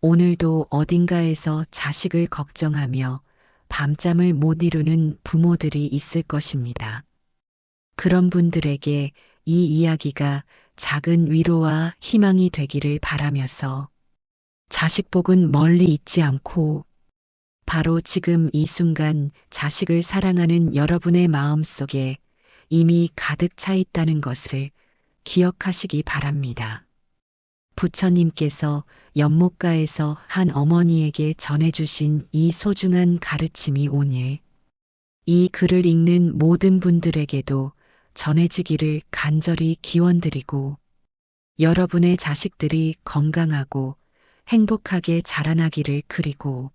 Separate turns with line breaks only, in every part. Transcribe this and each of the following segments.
오늘도 어딘가에서 자식을 걱정하며 밤잠을 못 이루는 부모들이 있을 것입니다. 그런 분들에게 이 이야기가 작은 위로와 희망이 되기를 바라면서 자식 복은 멀리 있지 않고 바로 지금 이 순간 자식을 사랑하는 여러분의 마음 속에 이미 가득 차 있다는 것을 기억하시기 바랍니다. 부처님께서 연못가에서 한 어머니에게 전해주신 이 소중한 가르침이 오늘 이 글을 읽는 모든 분들에게도 전해지기를 간절히 기원드리고 여러분의 자식들이 건강하고 행복하게 자라나기를 그리고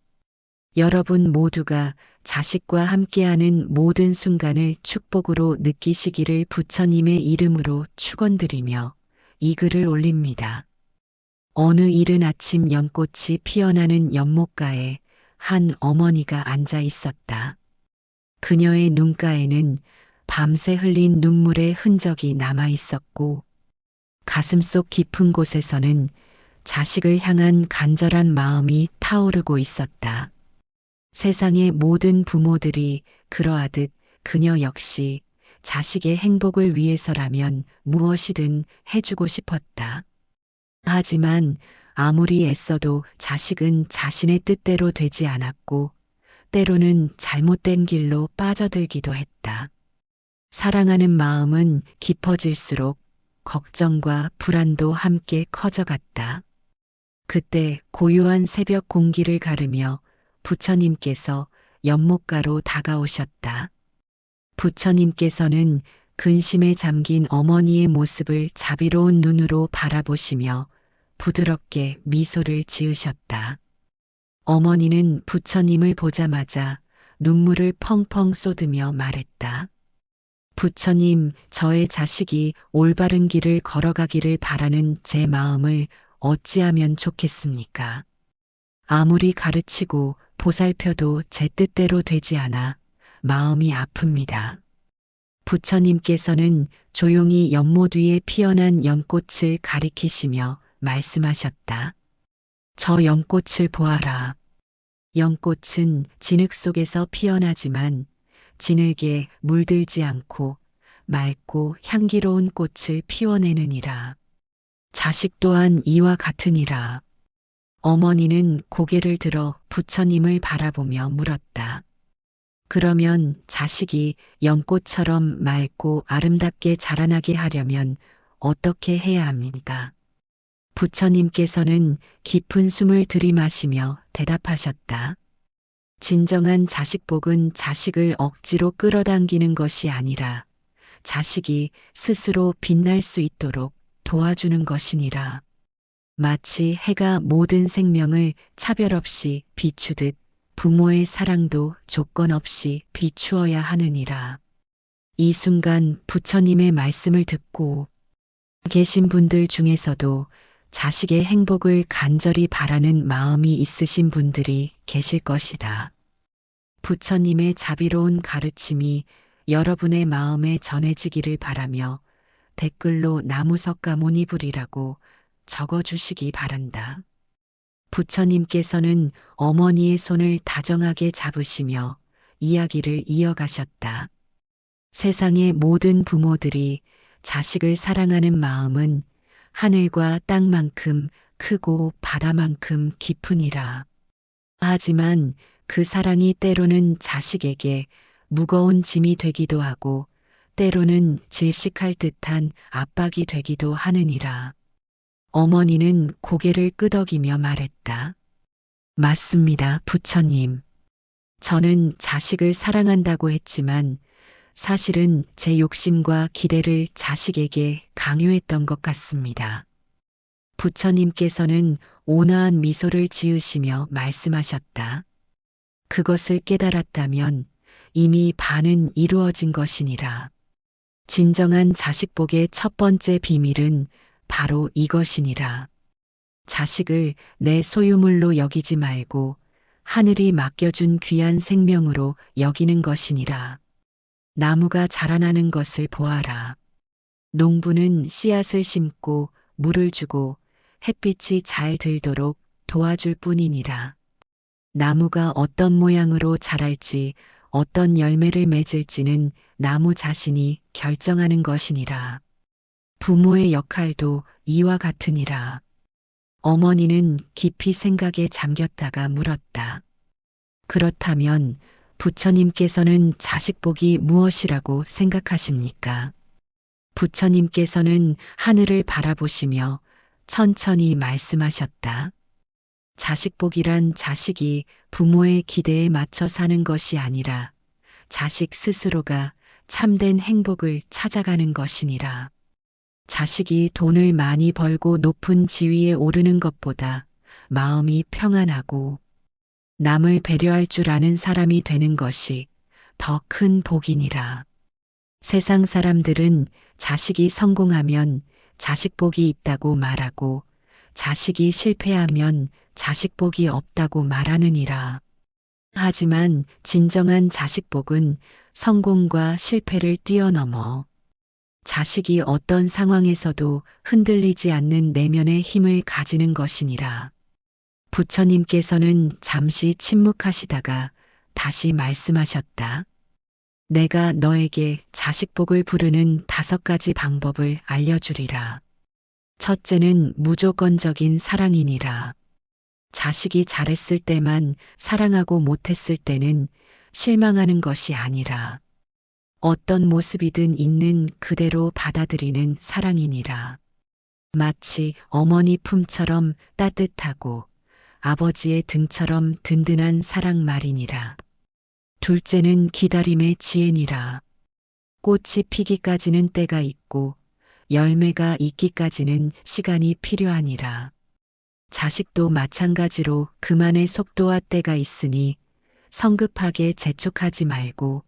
여러분 모두가 자식과 함께하는 모든 순간을 축복으로 느끼시기를 부처님의 이름으로 축원드리며 이 글을 올립니다. 어느 이른 아침 연꽃이 피어나는 연못가에 한 어머니가 앉아 있었다. 그녀의 눈가에는 밤새 흘린 눈물의 흔적이 남아 있었고 가슴속 깊은 곳에서는 자식을 향한 간절한 마음이 타오르고 있었다. 세상의 모든 부모들이 그러하듯 그녀 역시 자식의 행복을 위해서라면 무엇이든 해주고 싶었다. 하지만 아무리 애써도 자식은 자신의 뜻대로 되지 않았고 때로는 잘못된 길로 빠져들기도 했다. 사랑하는 마음은 깊어질수록 걱정과 불안도 함께 커져갔다. 그때 고요한 새벽 공기를 가르며 부처님께서 연못가로 다가오셨다. 부처님께서는 근심에 잠긴 어머니의 모습을 자비로운 눈으로 바라보시며 부드럽게 미소를 지으셨다. 어머니는 부처님을 보자마자 눈물을 펑펑 쏟으며 말했다. 부처님, 저의 자식이 올바른 길을 걸어가기를 바라는 제 마음을 어찌하면 좋겠습니까? 아무리 가르치고 보살펴도 제 뜻대로 되지 않아 마음이 아픕니다. 부처님께서는 조용히 연못 위에 피어난 연꽃을 가리키시며 말씀하셨다. 저 연꽃을 보아라. 연꽃은 진흙 속에서 피어나지만 진흙에 물들지 않고 맑고 향기로운 꽃을 피워내느니라. 자식 또한 이와 같으니라. 어머니는 고개를 들어 부처님을 바라보며 물었다. 그러면 자식이 연꽃처럼 맑고 아름답게 자라나게 하려면 어떻게 해야 합니까? 부처님께서는 깊은 숨을 들이마시며 대답하셨다. 진정한 자식복은 자식을 억지로 끌어당기는 것이 아니라 자식이 스스로 빛날 수 있도록 도와주는 것이니라. 마치 해가 모든 생명을 차별 없이 비추듯 부모의 사랑도 조건 없이 비추어야 하느니라. 이 순간 부처님의 말씀을 듣고 계신 분들 중에서도 자식의 행복을 간절히 바라는 마음이 있으신 분들이 계실 것이다. 부처님의 자비로운 가르침이 여러분의 마음에 전해지기를 바라며 댓글로 나무석가모니불이라고 적어주시기 바란다. 부처님께서는 어머니의 손을 다정하게 잡으시며 이야기를 이어가셨다. 세상의 모든 부모들이 자식을 사랑하는 마음은 하늘과 땅만큼 크고 바다만큼 깊으니라. 하지만 그 사랑이 때로는 자식에게 무거운 짐이 되기도 하고 때로는 질식할 듯한 압박이 되기도 하느니라. 어머니는 고개를 끄덕이며 말했다. 맞습니다, 부처님. 저는 자식을 사랑한다고 했지만 사실은 제 욕심과 기대를 자식에게 강요했던 것 같습니다. 부처님께서는 온화한 미소를 지으시며 말씀하셨다. 그것을 깨달았다면 이미 반은 이루어진 것이니라. 진정한 자식복의 첫 번째 비밀은 바로 이것이니라. 자식을 내 소유물로 여기지 말고 하늘이 맡겨준 귀한 생명으로 여기는 것이니라. 나무가 자라나는 것을 보아라. 농부는 씨앗을 심고 물을 주고 햇빛이 잘 들도록 도와줄 뿐이니라. 나무가 어떤 모양으로 자랄지 어떤 열매를 맺을지는 나무 자신이 결정하는 것이니라. 부모의 역할도 이와 같으니라. 어머니는 깊이 생각에 잠겼다가 물었다. 그렇다면 부처님께서는 자식복이 무엇이라고 생각하십니까? 부처님께서는 하늘을 바라보시며 천천히 말씀하셨다. 자식복이란 자식이 부모의 기대에 맞춰 사는 것이 아니라 자식 스스로가 참된 행복을 찾아가는 것이니라. 자식이 돈을 많이 벌고 높은 지위에 오르는 것보다 마음이 평안하고 남을 배려할 줄 아는 사람이 되는 것이 더 큰 복이니라. 세상 사람들은 자식이 성공하면 자식복이 있다고 말하고 자식이 실패하면 자식복이 없다고 말하느니라. 하지만 진정한 자식복은 성공과 실패를 뛰어넘어 자식이 어떤 상황에서도 흔들리지 않는 내면의 힘을 가지는 것이니라. 부처님께서는 잠시 침묵하시다가 다시 말씀하셨다. 내가 너에게 자식복을 부르는 5가지 방법을 알려주리라. 첫째는 무조건적인 사랑이니라. 자식이 잘했을 때만 사랑하고 못했을 때는 실망하는 것이 아니라 어떤 모습이든 있는 그대로 받아들이는 사랑이니라. 마치 어머니 품처럼 따뜻하고 아버지의 등처럼 든든한 사랑 말이니라. 둘째는 기다림의 지혜니라. 꽃이 피기까지는 때가 있고 열매가 익기까지는 시간이 필요하니라. 자식도 마찬가지로 그만의 속도와 때가 있으니 성급하게 재촉하지 말고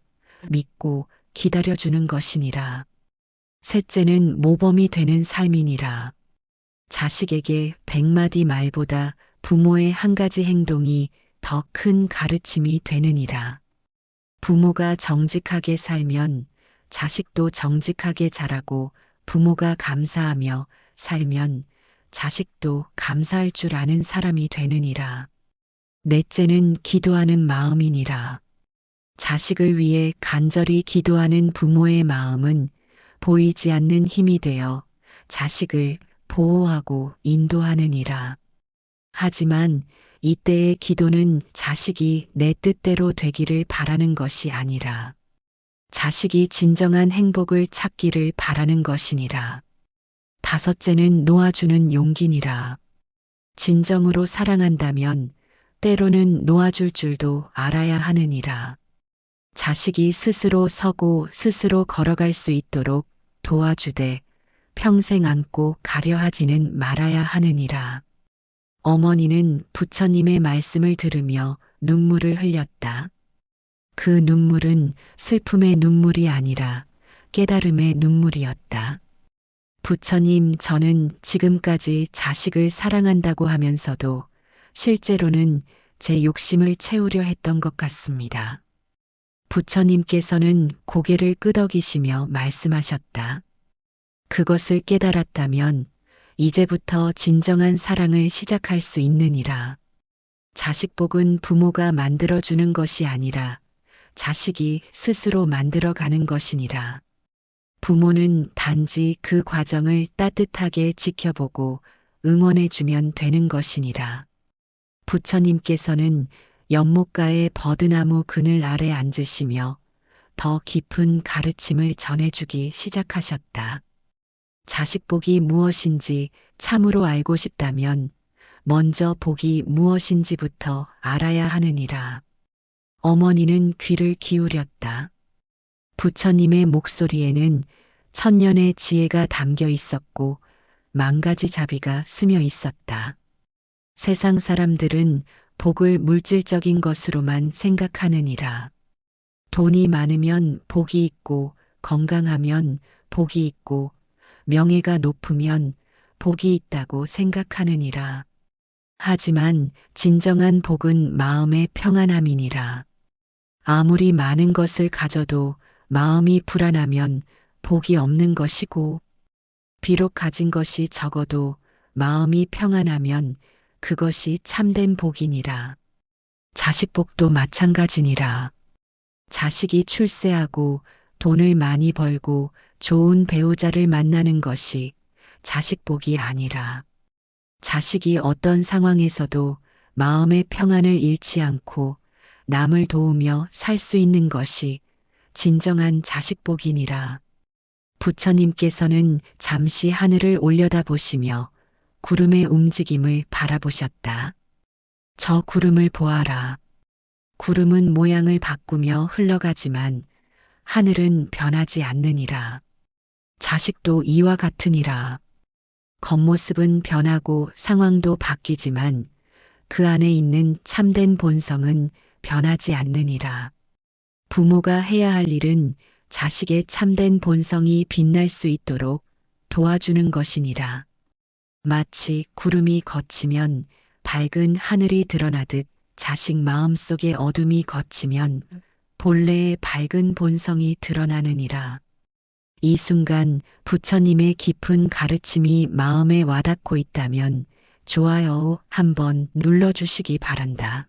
믿고 기다려주는 것이니라. 셋째는 모범이 되는 삶이니라. 자식에게 100마디 말보다 부모의 한 가지 행동이 더 큰 가르침이 되느니라. 부모가 정직하게 살면 자식도 정직하게 자라고 부모가 감사하며 살면 자식도 감사할 줄 아는 사람이 되느니라. 넷째는 기도하는 마음이니라. 자식을 위해 간절히 기도하는 부모의 마음은 보이지 않는 힘이 되어 자식을 보호하고 인도하느니라. 하지만 이때의 기도는 자식이 내 뜻대로 되기를 바라는 것이 아니라 자식이 진정한 행복을 찾기를 바라는 것이니라. 다섯째는 놓아주는 용기니라. 진정으로 사랑한다면 때로는 놓아줄 줄도 알아야 하느니라. 자식이 스스로 서고 스스로 걸어갈 수 있도록 도와주되 평생 안고 가려 하지는 말아야 하느니라. 어머니는 부처님의 말씀을 들으며 눈물을 흘렸다. 그 눈물은 슬픔의 눈물이 아니라 깨달음의 눈물이었다. 부처님, 저는 지금까지 자식을 사랑한다고 하면서도 실제로는 제 욕심을 채우려 했던 것 같습니다. 부처님께서는 고개를 끄덕이시며 말씀하셨다. 그것을 깨달았다면 이제부터 진정한 사랑을 시작할 수 있느니라. 자식복은 부모가 만들어주는 것이 아니라 자식이 스스로 만들어가는 것이니라. 부모는 단지 그 과정을 따뜻하게 지켜보고 응원해주면 되는 것이니라. 부처님께서는 연못가의 버드나무 그늘 아래 앉으시며 더 깊은 가르침을 전해주기 시작하셨다. 자식복이 무엇인지 참으로 알고 싶다면 먼저 복이 무엇인지부터 알아야 하느니라. 어머니는 귀를 기울였다. 부처님의 목소리에는 천년의 지혜가 담겨 있었고 10,000가지 자비가 스며 있었다. 세상 사람들은 복을 물질적인 것으로만 생각하느니라. 돈이 많으면 복이 있고 건강하면 복이 있고 명예가 높으면 복이 있다고 생각하느니라. 하지만 진정한 복은 마음의 평안함이니라. 아무리 많은 것을 가져도 마음이 불안하면 복이 없는 것이고, 비록 가진 것이 적어도 마음이 평안하면 그것이 참된 복이니라. 자식복도 마찬가지니라. 자식이 출세하고 돈을 많이 벌고 좋은 배우자를 만나는 것이 자식복이 아니라, 자식이 어떤 상황에서도 마음의 평안을 잃지 않고 남을 도우며 살 수 있는 것이 진정한 자식복이니라. 부처님께서는 잠시 하늘을 올려다보시며 구름의 움직임을 바라보셨다. 저 구름을 보아라. 구름은 모양을 바꾸며 흘러가지만 하늘은 변하지 않느니라. 자식도 이와 같으니라. 겉모습은 변하고 상황도 바뀌지만 그 안에 있는 참된 본성은 변하지 않느니라. 부모가 해야 할 일은 자식의 참된 본성이 빛날 수 있도록 도와주는 것이니라. 마치 구름이 걷히면 밝은 하늘이 드러나듯 자식 마음속의 어둠이 걷히면 본래의 밝은 본성이 드러나느니라. 이 순간 부처님의 깊은 가르침이 마음에 와닿고 있다면 좋아요 한번 눌러주시기 바란다.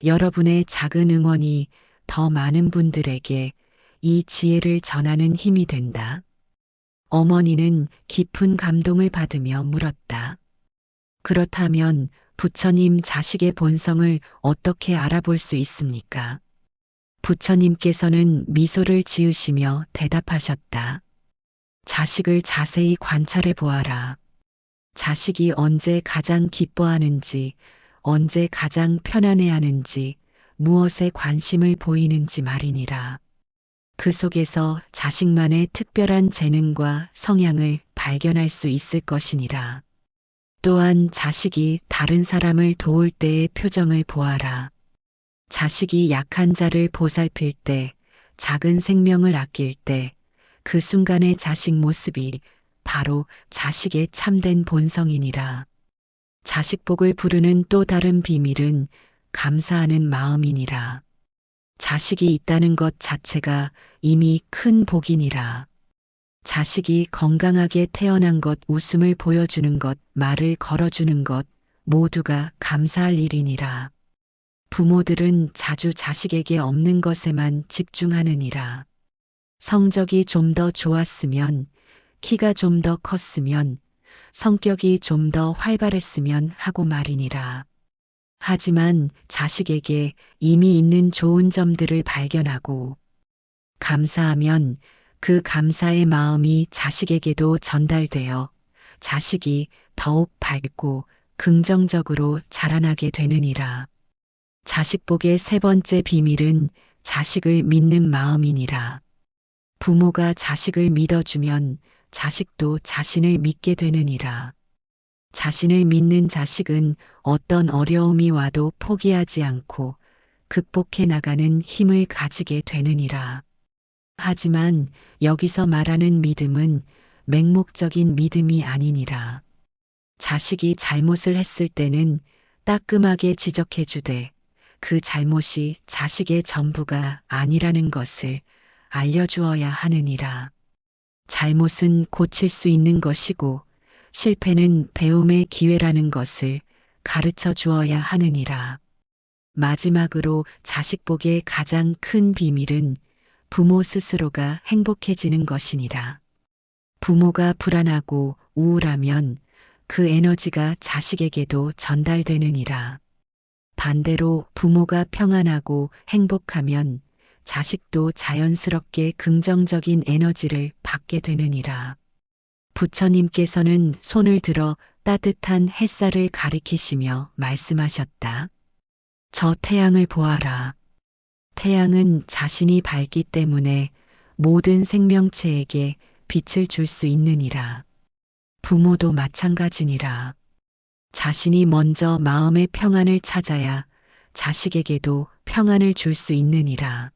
여러분의 작은 응원이 더 많은 분들에게 이 지혜를 전하는 힘이 된다. 어머니는 깊은 감동을 받으며 물었다. 그렇다면 부처님 자식의 본성을 어떻게 알아볼 수 있습니까? 부처님께서는 미소를 지으시며 대답하셨다. 자식을 자세히 관찰해 보아라. 자식이 언제 가장 기뻐하는지, 언제 가장 편안해하는지, 무엇에 관심을 보이는지 말이니라. 그 속에서 자식만의 특별한 재능과 성향을 발견할 수 있을 것이니라. 또한 자식이 다른 사람을 도울 때의 표정을 보아라. 자식이 약한 자를 보살필 때, 작은 생명을 아낄 때, 그 순간의 자식 모습이 바로 자식의 참된 본성이니라. 자식복을 부르는 또 다른 비밀은 감사하는 마음이니라. 자식이 있다는 것 자체가 이미 큰 복이니라. 자식이 건강하게 태어난 것, 웃음을 보여주는 것, 말을 걸어주는 것, 모두가 감사할 일이니라. 부모들은 자주 자식에게 없는 것에만 집중하느니라. 성적이 좀 더 좋았으면, 키가 좀 더 컸으면, 성격이 좀 더 활발했으면 하고 말이니라. 하지만 자식에게 이미 있는 좋은 점들을 발견하고 감사하면 그 감사의 마음이 자식에게도 전달되어 자식이 더욱 밝고 긍정적으로 자라나게 되느니라. 자식복의 세 번째 비밀은 자식을 믿는 마음이니라. 부모가 자식을 믿어주면 자식도 자신을 믿게 되느니라. 자신을 믿는 자식은 어떤 어려움이 와도 포기하지 않고 극복해 나가는 힘을 가지게 되느니라. 하지만 여기서 말하는 믿음은 맹목적인 믿음이 아니니라. 자식이 잘못을 했을 때는 따끔하게 지적해 주되 그 잘못이 자식의 전부가 아니라는 것을 알려주어야 하느니라. 잘못은 고칠 수 있는 것이고 실패는 배움의 기회라는 것을 가르쳐 주어야 하느니라. 마지막으로 자식복의 가장 큰 비밀은 부모 스스로가 행복해지는 것이니라. 부모가 불안하고 우울하면 그 에너지가 자식에게도 전달되느니라. 반대로 부모가 평안하고 행복하면 자식도 자연스럽게 긍정적인 에너지를 받게 되느니라. 부처님께서는 손을 들어 따뜻한 햇살을 가리키시며 말씀하셨다. 저 태양을 보아라. 태양은 자신이 밝기 때문에 모든 생명체에게 빛을 줄 수 있느니라. 부모도 마찬가지니라. 자신이 먼저 마음의 평안을 찾아야 자식에게도 평안을 줄 수 있느니라.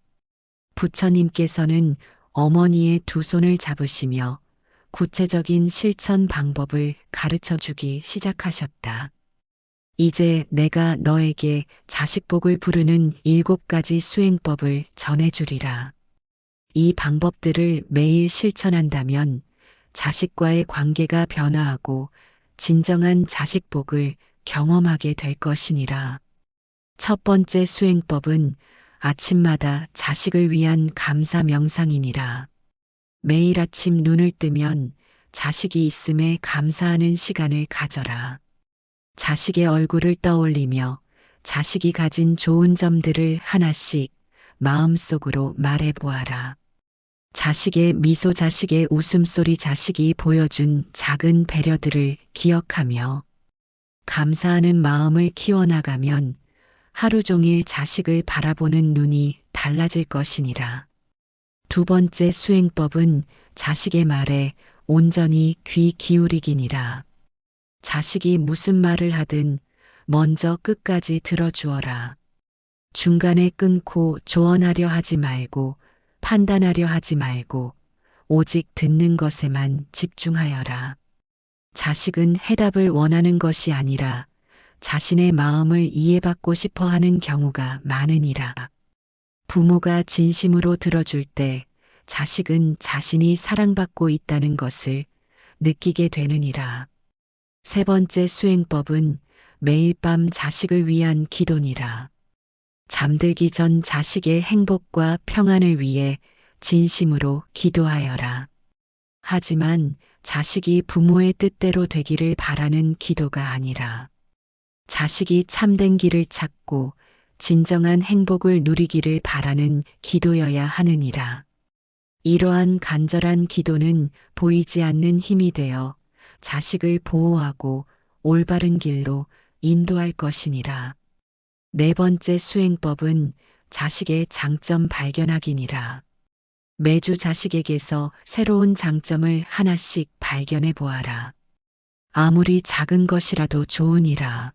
부처님께서는 어머니의 두 손을 잡으시며 구체적인 실천 방법을 가르쳐 주기 시작하셨다. 이제 내가 너에게 자식복을 부르는 7가지 수행법을 전해주리라. 이 방법들을 매일 실천한다면 자식과의 관계가 변화하고 진정한 자식복을 경험하게 될 것이니라. 첫 번째 수행법은 아침마다 자식을 위한 감사 명상이니라. 매일 아침 눈을 뜨면 자식이 있음에 감사하는 시간을 가져라. 자식의 얼굴을 떠올리며 자식이 가진 좋은 점들을 하나씩 마음속으로 말해보아라. 자식의 미소, 자식의 웃음소리, 자식이 보여준 작은 배려들을 기억하며 감사하는 마음을 키워나가면 하루 종일 자식을 바라보는 눈이 달라질 것이니라. 두 번째 수행법은 자식의 말에 온전히 귀 기울이기니라. 자식이 무슨 말을 하든 먼저 끝까지 들어주어라. 중간에 끊고 조언하려 하지 말고 판단하려 하지 말고 오직 듣는 것에만 집중하여라. 자식은 해답을 원하는 것이 아니라 자신의 마음을 이해받고 싶어 하는 경우가 많으니라. 부모가 진심으로 들어줄 때 자식은 자신이 사랑받고 있다는 것을 느끼게 되느니라. 세 번째 수행법은 매일 밤 자식을 위한 기도니라. 잠들기 전 자식의 행복과 평안을 위해 진심으로 기도하여라. 하지만 자식이 부모의 뜻대로 되기를 바라는 기도가 아니라 자식이 참된 길을 찾고 진정한 행복을 누리기를 바라는 기도여야 하느니라. 이러한 간절한 기도는 보이지 않는 힘이 되어 자식을 보호하고 올바른 길로 인도할 것이니라. 네 번째 수행법은 자식의 장점 발견하기니라. 매주 자식에게서 새로운 장점을 하나씩 발견해 보아라. 아무리 작은 것이라도 좋으니라.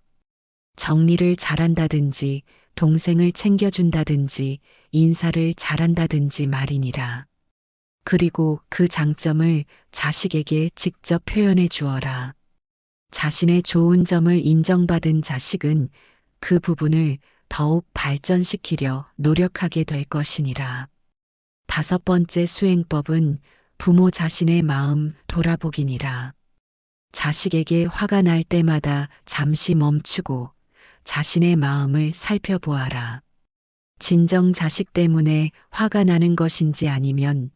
정리를 잘한다든지, 동생을 챙겨준다든지, 인사를 잘한다든지 말이니라. 그리고 그 장점을 자식에게 직접 표현해 주어라. 자신의 좋은 점을 인정받은 자식은 그 부분을 더욱 발전시키려 노력하게 될 것이니라. 다섯 번째 수행법은 부모 자신의 마음 돌아보기니라. 자식에게 화가 날 때마다 잠시 멈추고 자신의 마음을 살펴보아라. 진정 자식 때문에 화가 나는 것인지 아니면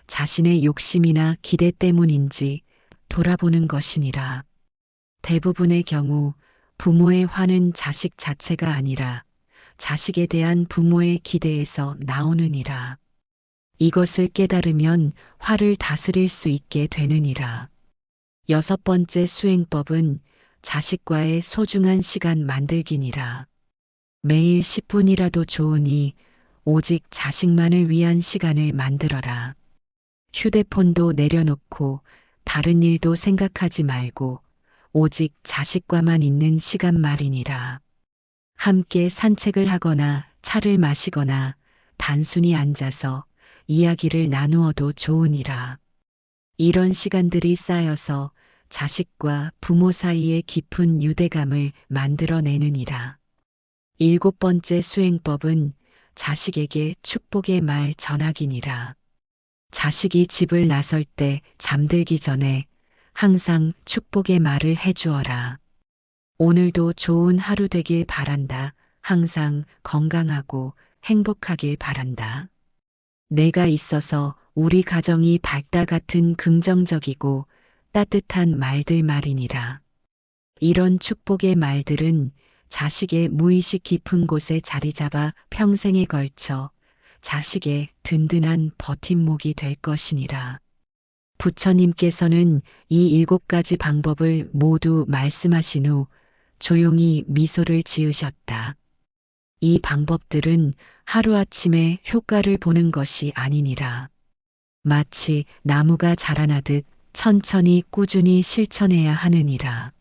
자신의 욕심이나 기대 때문인지 돌아보는 것이니라. 대부분의 경우 부모의 화는 자식 자체가 아니라 자식에 대한 부모의 기대에서 나오느니라. 이것을 깨달으면 화를 다스릴 수 있게 되느니라. 여섯 번째 수행법은 자식과의 소중한 시간 만들기니라. 매일 10분이라도 좋으니 오직 자식만을 위한 시간을 만들어라. 휴대폰도 내려놓고 다른 일도 생각하지 말고 오직 자식과만 있는 시간 말이니라. 함께 산책을 하거나 차를 마시거나 단순히 앉아서 이야기를 나누어도 좋으니라. 이런 시간들이 쌓여서 자식과 부모 사이의 깊은 유대감을 만들어내느니라. 일곱 번째 수행법은 자식에게 축복의 말 전하기니라. 자식이 집을 나설 때 잠들기 전에 항상 축복의 말을 해주어라. 오늘도 좋은 하루 되길 바란다. 항상 건강하고 행복하길 바란다. 내가 있어서 우리 가정이 밝다 같은 긍정적이고 따뜻한 말들 말이니라. 이런 축복의 말들은 자식의 무의식 깊은 곳에 자리 잡아 평생에 걸쳐 자식의 든든한 버팀목이 될 것이니라. 부처님께서는 이 7가지 방법을 모두 말씀하신 후 조용히 미소를 지으셨다. 이 방법들은 하루아침에 효과를 보는 것이 아니니라. 마치 나무가 자라나듯 천천히 꾸준히 실천해야 하느니라.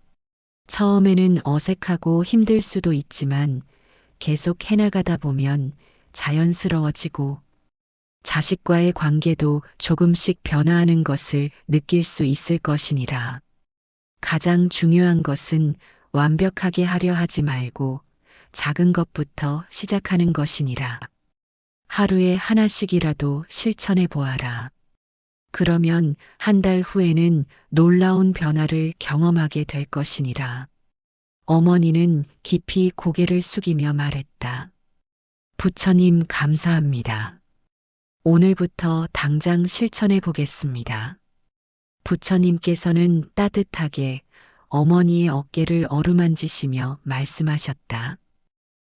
처음에는 어색하고 힘들 수도 있지만 계속 해나가다 보면 자연스러워지고 자식과의 관계도 조금씩 변화하는 것을 느낄 수 있을 것이니라. 가장 중요한 것은 완벽하게 하려 하지 말고 작은 것부터 시작하는 것이니라. 하루에 하나씩이라도 실천해 보아라. 그러면 한 달 후에는 놀라운 변화를 경험하게 될 것이니라. 어머니는 깊이 고개를 숙이며 말했다. 부처님 감사합니다. 오늘부터 당장 실천해 보겠습니다. 부처님께서는 따뜻하게 어머니의 어깨를 어루만지시며 말씀하셨다.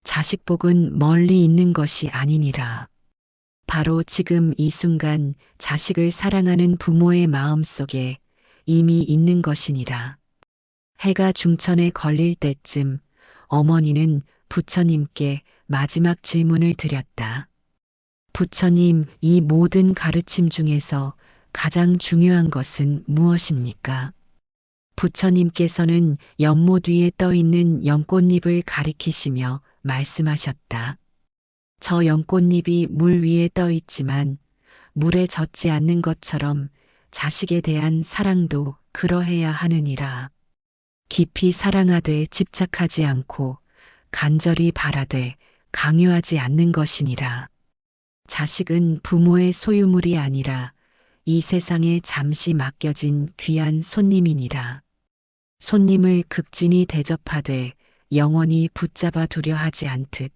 자식복은 멀리 있는 것이 아니니라. 바로 지금 이 순간 자식을 사랑하는 부모의 마음 속에 이미 있는 것이니라. 해가 중천에 걸릴 때쯤 어머니는 부처님께 마지막 질문을 드렸다. 부처님, 이 모든 가르침 중에서 가장 중요한 것은 무엇입니까? 부처님께서는 연못 위에 떠 있는 연꽃잎을 가리키시며 말씀하셨다. 저 연꽃잎이 물 위에 떠 있지만 물에 젖지 않는 것처럼 자식에 대한 사랑도 그러해야 하느니라. 깊이 사랑하되 집착하지 않고 간절히 바라되 강요하지 않는 것이니라. 자식은 부모의 소유물이 아니라 이 세상에 잠시 맡겨진 귀한 손님이니라. 손님을 극진히 대접하되 영원히 붙잡아 두려 하지 않듯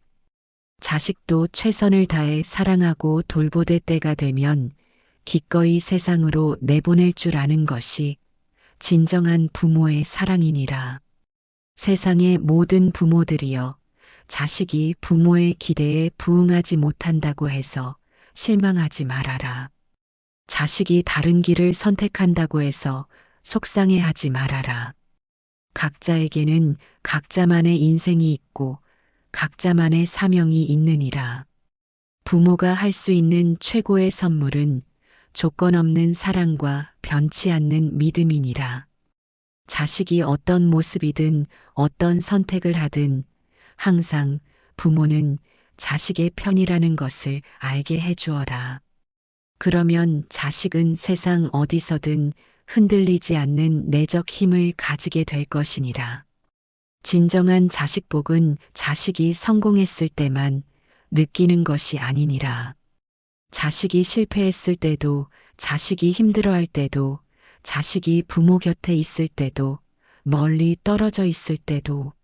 자식도 최선을 다해 사랑하고 돌보될 때가 되면 기꺼이 세상으로 내보낼 줄 아는 것이 진정한 부모의 사랑이니라. 세상의 모든 부모들이여, 자식이 부모의 기대에 부응하지 못한다고 해서 실망하지 말아라. 자식이 다른 길을 선택한다고 해서 속상해하지 말아라. 각자에게는 각자만의 인생이 있고 각자만의 사명이 있느니라. 부모가 할 수 있는 최고의 선물은 조건 없는 사랑과 변치 않는 믿음이니라. 자식이 어떤 모습이든 어떤 선택을 하든 항상 부모는 자식의 편이라는 것을 알게 해주어라. 그러면 자식은 세상 어디서든 흔들리지 않는 내적 힘을 가지게 될 것이니라. 진정한 자식복은 자식이 성공했을 때만 느끼는 것이 아니니라. 자식이 실패했을 때도, 자식이 힘들어할 때도, 자식이 부모 곁에 있을 때도, 멀리 떨어져 있을 때도,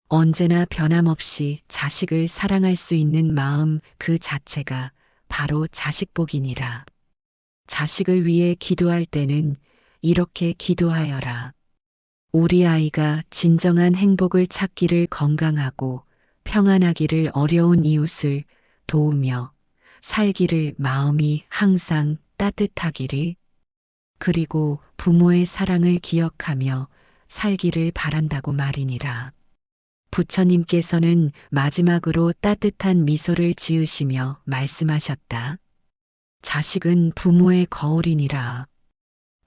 언제나 변함없이 자식을 사랑할 수 있는 마음 그 자체가 바로 자식복이니라. 자식을 위해 기도할 때는 이렇게 기도하여라. 우리 아이가 진정한 행복을 찾기를, 건강하고 평안하기를, 어려운 이웃을 도우며 살기를, 마음이 항상 따뜻하기를, 그리고 부모의 사랑을 기억하며 살기를 바란다고 말이니라. 부처님께서는 마지막으로 따뜻한 미소를 지으시며 말씀하셨다. 자식은 부모의 거울이니라.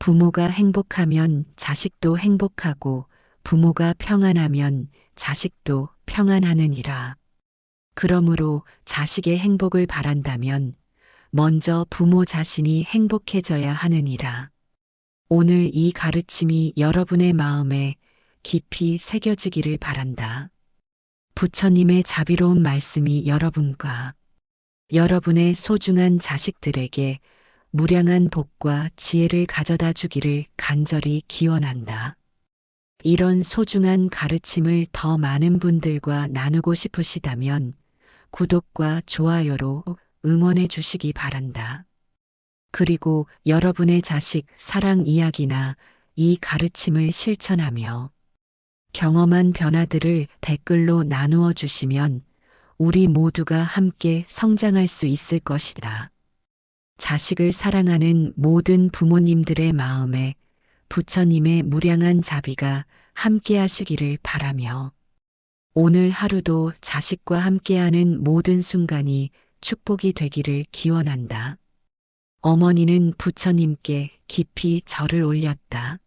부모가 행복하면 자식도 행복하고 부모가 평안하면 자식도 평안하느니라. 그러므로 자식의 행복을 바란다면 먼저 부모 자신이 행복해져야 하느니라. 오늘 이 가르침이 여러분의 마음에 깊이 새겨지기를 바란다. 부처님의 자비로운 말씀이 여러분과 여러분의 소중한 자식들에게 무량한 복과 지혜를 가져다 주기를 간절히 기원한다. 이런 소중한 가르침을 더 많은 분들과 나누고 싶으시다면 구독과 좋아요로 응원해 주시기 바란다. 그리고 여러분의 자식 사랑 이야기나 이 가르침을 실천하며 경험한 변화들을 댓글로 나누어 주시면 우리 모두가 함께 성장할 수 있을 것이다. 자식을 사랑하는 모든 부모님들의 마음에 부처님의 무량한 자비가 함께 하시기를 바라며 오늘 하루도 자식과 함께하는 모든 순간이 축복이 되기를 기원한다. 어머니는 부처님께 깊이 절을 올렸다.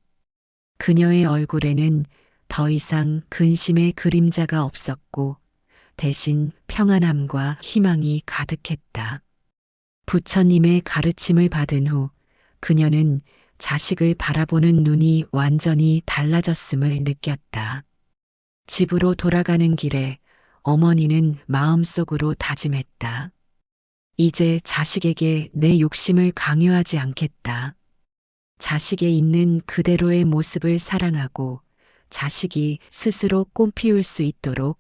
그녀의 얼굴에는 더 이상 근심의 그림자가 없었고 대신 평안함과 희망이 가득했다. 부처님의 가르침을 받은 후 그녀는 자식을 바라보는 눈이 완전히 달라졌음을 느꼈다. 집으로 돌아가는 길에 어머니는 마음속으로 다짐했다. 이제 자식에게 내 욕심을 강요하지 않겠다. 자식에 있는 그대로의 모습을 사랑하고 자식이 스스로 꽃 피울 수 있도록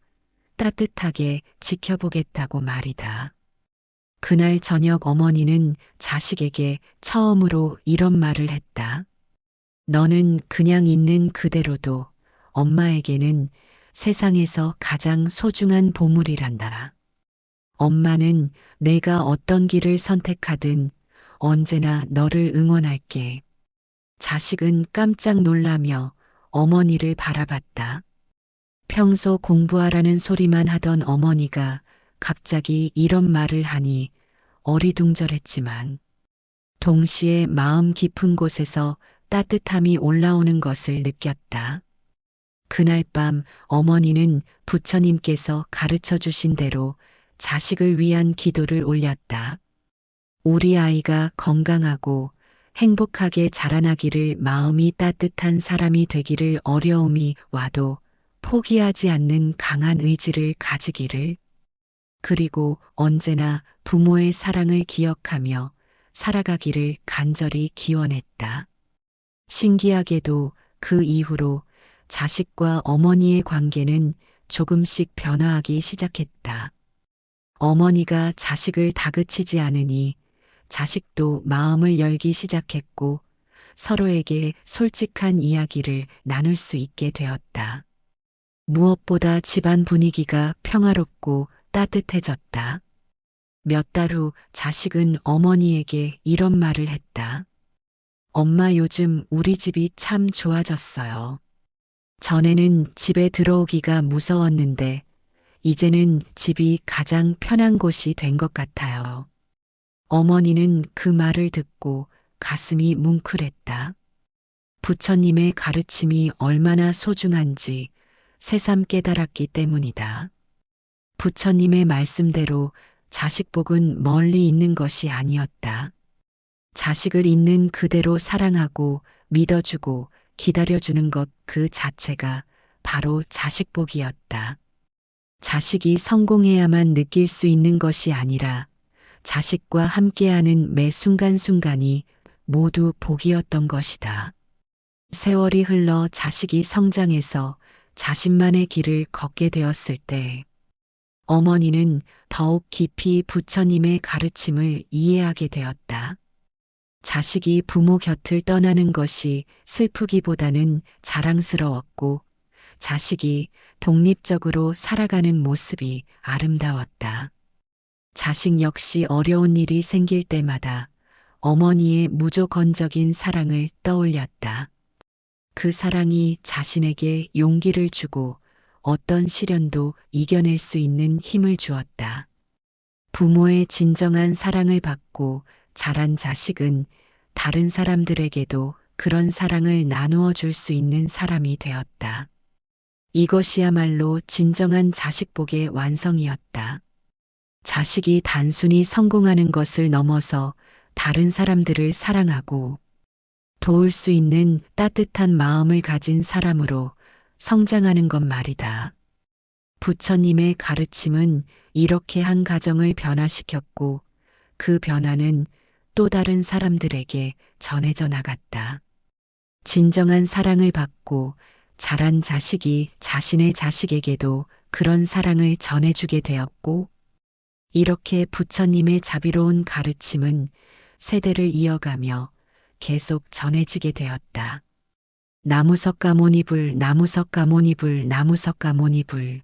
따뜻하게 지켜보겠다고 말이다. 그날 저녁 어머니는 자식에게 처음으로 이런 말을 했다. 너는 그냥 있는 그대로도 엄마에게는 세상에서 가장 소중한 보물이란다. 엄마는 내가 어떤 길을 선택하든 언제나 너를 응원할게. 자식은 깜짝 놀라며 어머니를 바라봤다. 평소 공부하라는 소리만 하던 어머니가 갑자기 이런 말을 하니 어리둥절했지만 동시에 마음 깊은 곳에서 따뜻함이 올라오는 것을 느꼈다. 그날 밤 어머니는 부처님께서 가르쳐 주신 대로 자식을 위한 기도를 올렸다. 우리 아이가 건강하고 행복하게 자라나기를, 마음이 따뜻한 사람이 되기를, 어려움이 와도 포기하지 않는 강한 의지를 가지기를, 그리고 언제나 부모의 사랑을 기억하며 살아가기를 간절히 기원했다. 신기하게도 그 이후로 자식과 어머니의 관계는 조금씩 변화하기 시작했다. 어머니가 자식을 다그치지 않으니 자식도 마음을 열기 시작했고 서로에게 솔직한 이야기를 나눌 수 있게 되었다. 무엇보다 집안 분위기가 평화롭고 따뜻해졌다. 몇 달 후 자식은 어머니에게 이런 말을 했다. 엄마, 요즘 우리 집이 참 좋아졌어요. 전에는 집에 들어오기가 무서웠는데 이제는 집이 가장 편한 곳이 된 것 같아요. 어머니는 그 말을 듣고 가슴이 뭉클했다. 부처님의 가르침이 얼마나 소중한지 새삼 깨달았기 때문이다. 부처님의 말씀대로 자식 복은 멀리 있는 것이 아니었다. 자식을 있는 그대로 사랑하고 믿어주고 기다려주는 것 그 자체가 바로 자식 복이었다. 자식이 성공해야만 느낄 수 있는 것이 아니라 자식과 함께하는 매 순간순간이 모두 복이었던 것이다. 세월이 흘러 자식이 성장해서 자신만의 길을 걷게 되었을 때 어머니는 더욱 깊이 부처님의 가르침을 이해하게 되었다. 자식이 부모 곁을 떠나는 것이 슬프기보다는 자랑스러웠고 자식이 독립적으로 살아가는 모습이 아름다웠다. 자식 역시 어려운 일이 생길 때마다 어머니의 무조건적인 사랑을 떠올렸다. 그 사랑이 자신에게 용기를 주고 어떤 시련도 이겨낼 수 있는 힘을 주었다. 부모의 진정한 사랑을 받고 자란 자식은 다른 사람들에게도 그런 사랑을 나누어 줄 수 있는 사람이 되었다. 이것이야말로 진정한 자식복의 완성이었다. 자식이 단순히 성공하는 것을 넘어서 다른 사람들을 사랑하고 도울 수 있는 따뜻한 마음을 가진 사람으로 성장하는 것 말이다. 부처님의 가르침은 이렇게 한 가정을 변화시켰고 그 변화는 또 다른 사람들에게 전해져 나갔다. 진정한 사랑을 받고 자란 자식이 자신의 자식에게도 그런 사랑을 전해주게 되었고 이렇게 부처님의 자비로운 가르침은 세대를 이어가며 계속 전해지게 되었다. 나무석가모니불, 나무석가모니불, 나무석가모니불.